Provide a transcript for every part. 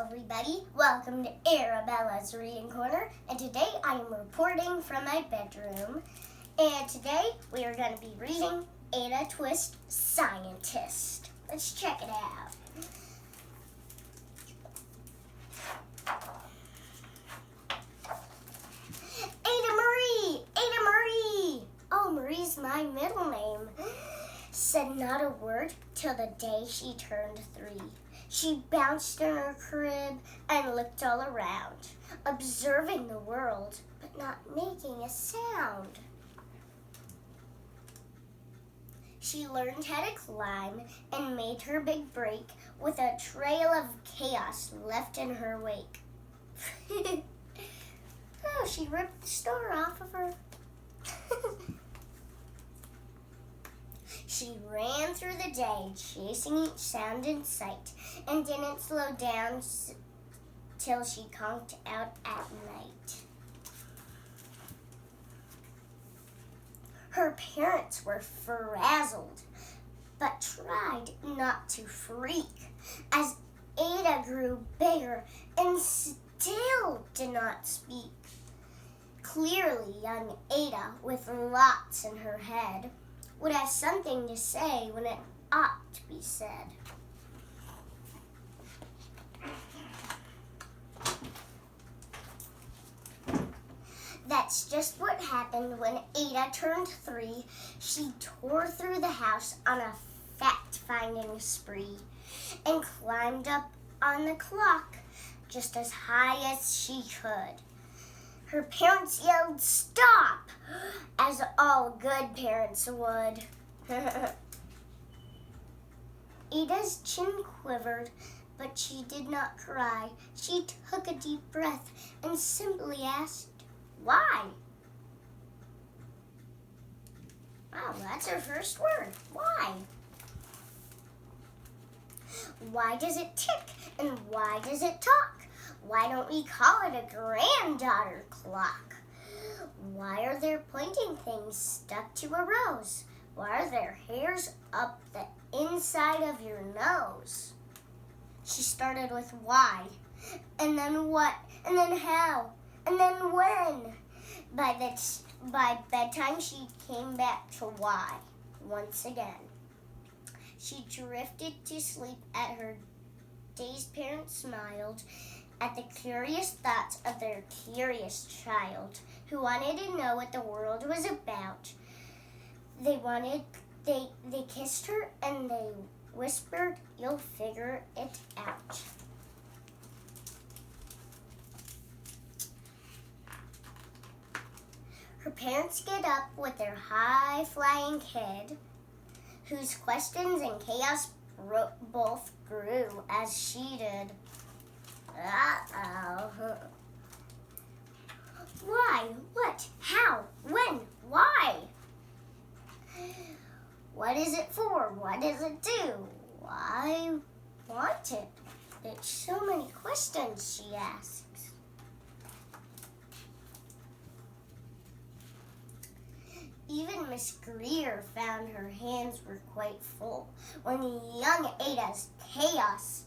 everybody, welcome to Arabella's Reading Corner, and today I am reporting from my bedroom, and today we are going to be reading Ada Twist, Scientist. Let's check it out. Ada Marie! Ada Marie! Oh, Marie's my middle name. Said not a word till the day she turned 3. She bounced in her crib and looked all around, observing the world, but not making a sound. She learned how to climb and made her big break with a trail of chaos left in her wake. Oh, she ripped the star off of her. She ran through the day, chasing each sound in sight, and didn't slow down till she conked out at night. Her parents were frazzled, but tried not to freak, as Ada grew bigger and still did not speak. Clearly, young Ada, with lots in her head, would have something to say when it ought to be said. That's just what happened when Ada turned 3. She tore through the house on a fact-finding spree and climbed up on the clock just as high as she could. Her parents yelled, "Stop!" as all good parents would. Ada's chin quivered, but she did not cry. She took a deep breath and simply asked, "Why?" Wow, that's her first word. Why? Why does it tick and why does it talk? Why don't we call it a granddaughter clock? Why are there pointing things stuck to a rose? Why are there hairs up the inside of your nose? She started with why, and then what, and then how, and then when. By bedtime, she came back to why once again. She drifted to sleep at her dazed parents smiled at the curious thoughts of their curious child who wanted to know what the world was about. They kissed her and they whispered, "You'll figure it out." Her parents get up with their high-flying kid, whose questions and chaos both grew as she did. Uh-oh. Why? What? How? When? Why? What is it for? What does it do? Why want it? There's so many questions, she asks. Even Miss Greer found her hands were quite full when young Ada's chaos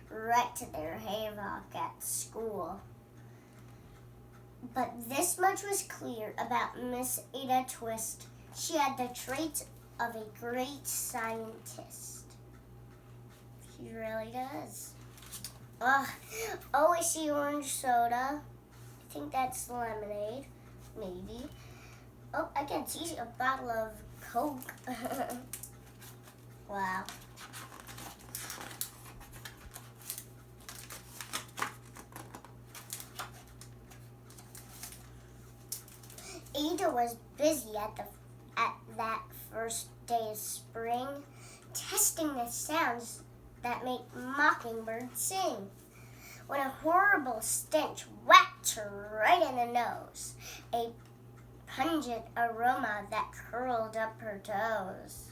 wrecked their havoc at school. But this much was clear about Miss Ada Twist. She had the traits of a great scientist. She really does. Oh, I see orange soda. I think that's lemonade, maybe. Oh, I can see a bottle of Coke. Wow. Ada was busy at that first day of spring, testing the sounds that make mockingbirds sing, when a horrible stench whacked her right in the nose, a pungent aroma that curled up her toes.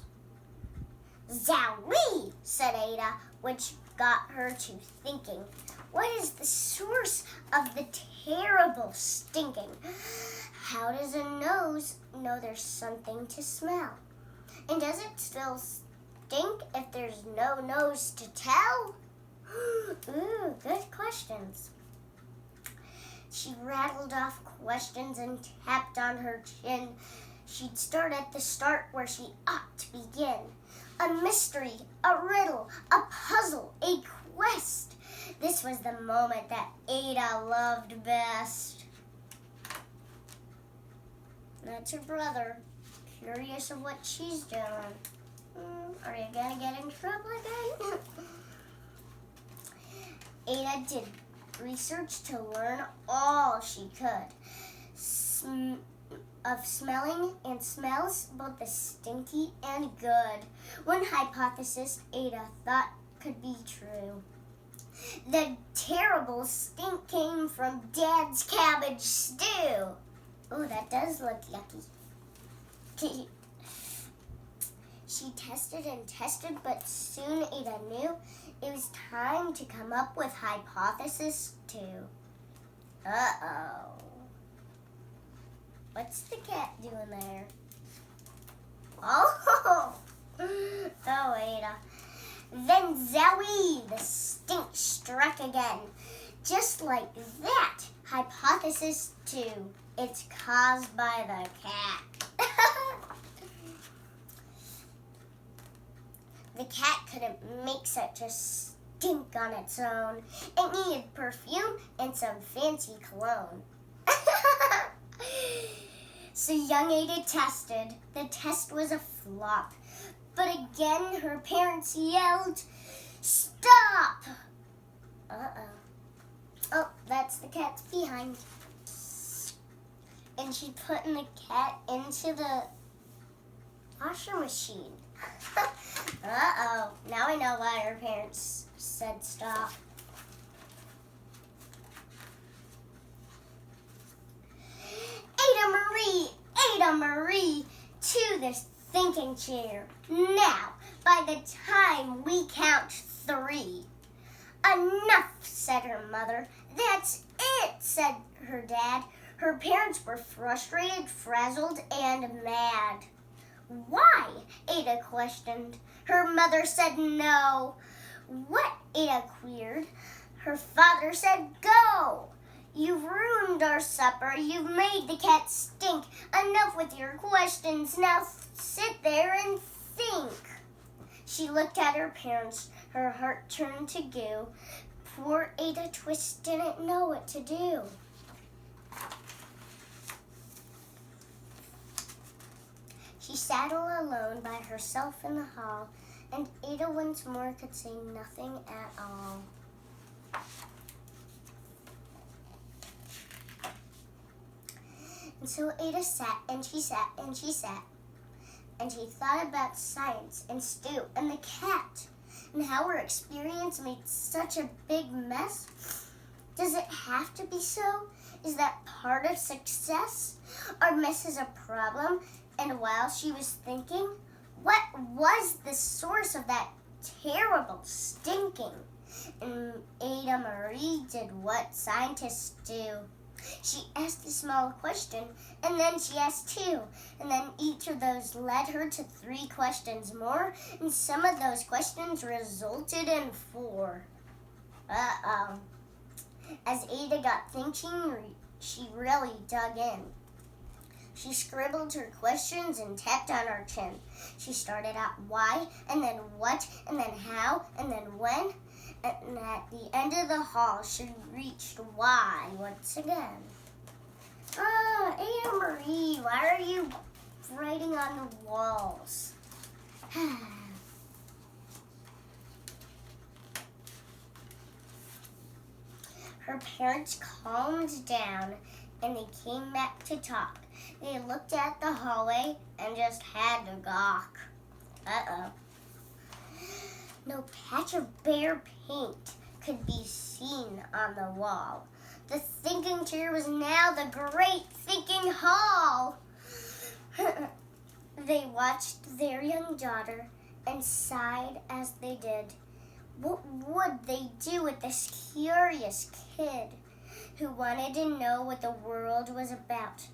"Zowie!" said Ada, which got her to thinking, what is the source of the terrible stinking? How does a nose know there's something to smell? And does it still stink if there's no nose to tell? Ooh, good questions. She rattled off questions and tapped on her chin. She'd start at the start where she ought to begin. A mystery, a riddle, a puzzle, a quest. This was the moment that Ada loved best. That's her brother, curious of what she's doing. Are you gonna get in trouble again? Ada did research to learn all she could of smelling and smells, both the stinky and good. One hypothesis Ada thought could be true. The terrible stink came from Dad's cabbage stew. Oh, that does look yucky. She tested and tested, but soon Ada knew it was time to come up with hypothesis 2. Uh-oh. What's the cat doing there? Oh, Ada. Then zowie, the stink struck again. Just like that, hypothesis 2. It's caused by the cat. The cat couldn't make such a stink on its own. It needed perfume and some fancy cologne. So young Ada tested. The test was a flop. But again, her parents yelled, "Stop!" Uh-oh. Oh, that's the cat's behind. And she put the cat into the washer machine. Uh-oh. Now I know why her parents said stop. Ada Marie, to this thinking chair. Now, by the time we count 3. Enough, said her mother. That's it, said her dad. Her parents were frustrated, frazzled, and mad. Why? Ada questioned. Her mother said no. What? Ada queried. Her father said go. You've ruined our supper. You've made the cat stink. Enough with your questions. Now sit there and think. She looked at her parents. Her heart turned to goo. Poor Ada Twist didn't know what to do. She sat all alone by herself in the hall, and Ada once more could say nothing at all. And so Ada sat, and she sat, and she sat, and she thought about science and Stu and the cat, and how her experience made such a big mess. Does it have to be so? Is that part of success? Are messes a problem? And while she was thinking, what was the source of that terrible stinking? And Ada Marie did what scientists do. She asked a small question, and then she asked 2, and then each of those led her to 3 questions more, and some of those questions resulted in 4. Uh-oh. As Ada got thinking, she really dug in. She scribbled her questions and tapped on her chin. She started out why, and then what, and then how, and then when. And at the end of the hall, she reached why once again. Ada Marie, why are you writing on the walls? Her parents calmed down, and they came back to talk. They looked at the hallway and just had to gawk. Uh-oh. No patch of bare paint could be seen on the wall. The thinking chair was now the great thinking hall. They watched their young daughter and sighed as they did. What would they do with this curious kid who wanted to know what the world was about?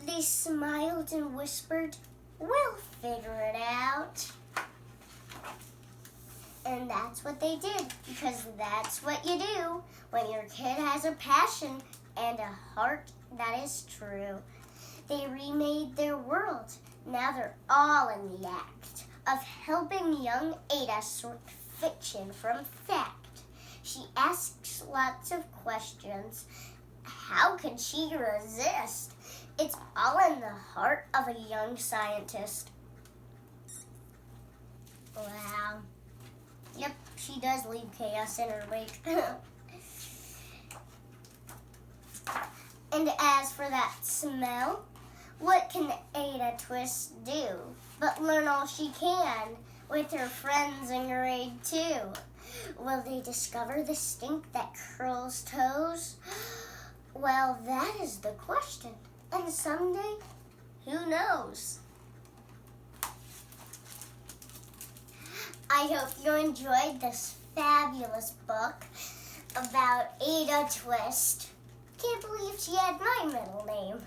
They smiled and whispered, "We'll figure it out." And that's what they did, because that's what you do when your kid has a passion and a heart that is true. They remade their world. Now they're all in the act of helping young Ada sort fiction from fact. She asks lots of questions. How can she resist? It's all in the heart of a young scientist. Wow. Yep, she does leave chaos in her wake. And as for that smell, what can Ada Twist do but learn all she can with her friends in grade 2? Will they discover the stink that curls toes? Well, that is the question. And someday, who knows? I hope you enjoyed this fabulous book about Ada Twist. Can't believe she had my middle name.